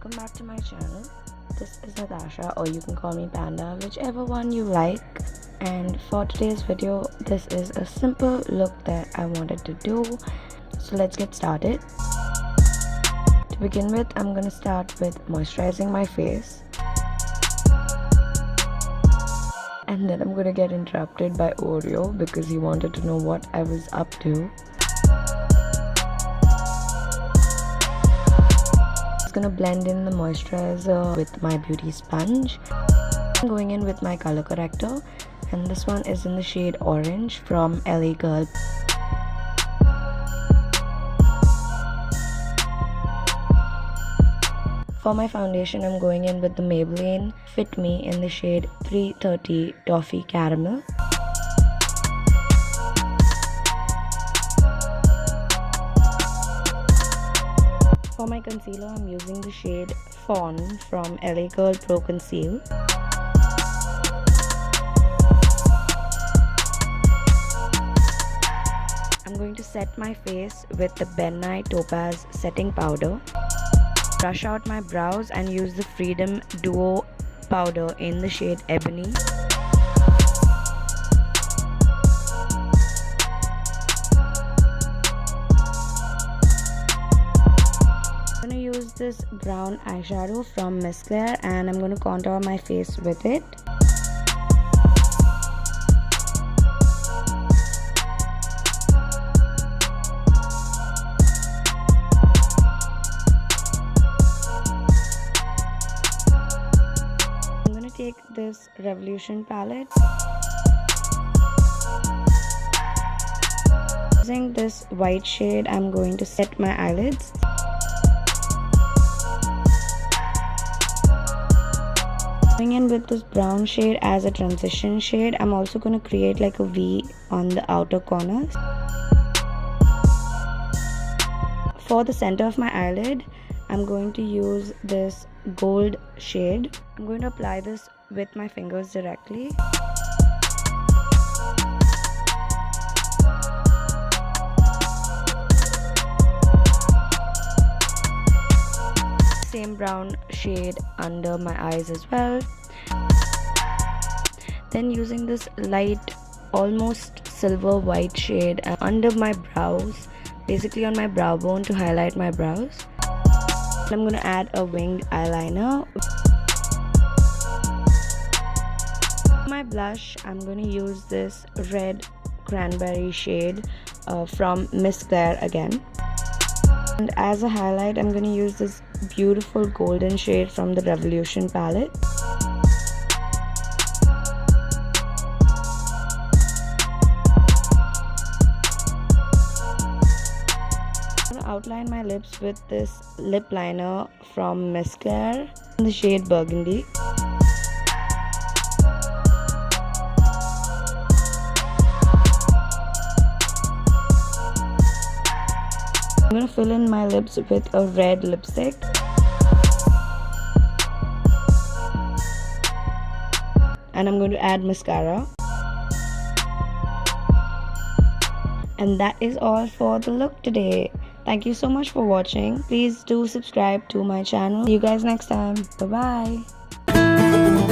welcome back to my channel. This is Natasha, or you can call me Panda, whichever one you like. And for today's video, this is a simple look that I wanted to do. So let's get started. To begin with, I'm gonna start with moisturizing my face. And then I'm gonna get interrupted by Oreo because he wanted to know what I was up to. Gonna blend in the moisturizer with my beauty sponge. I'm going in with my color corrector, and this one is in the shade Orange from LA Girl. For my foundation, I'm going in with the Maybelline Fit Me in the shade 330 Toffee Caramel. For my concealer, I'm using the shade Fawn from LA Girl Pro Conceal. I'm going to set my face with the Ben Nye Topaz Setting Powder. Brush out my brows and use the Freedom Duo powder in the shade Ebony. I'm going to use this brown eyeshadow from Miss Claire, and I'm going to contour my face with it. I'm going to take this Revolution palette. Using this white shade, I'm going to set my eyelids. Going in with this brown shade as a transition shade, I'm also going to create like a V on the outer corners. For the center of my eyelid, I'm going to use this gold shade. I'm going to apply this with my fingers directly. Same brown shade under my eyes as well. Then using this light, almost silver white shade under my brows, basically on my brow bone, to highlight my brows. I'm going to add a winged eyeliner. For my blush, I'm going to use this red cranberry shade from Miss Claire again. And as a highlight, I'm going to use this beautiful golden shade from the Revolution palette. I'm going to outline my lips with this lip liner from Miss Claire in the shade Burgundy. I'm going to fill in my lips with a red lipstick. And I'm going to add mascara. And that is all for the look today. Thank you so much for watching. Please do subscribe to my channel. See you guys next time. Bye bye.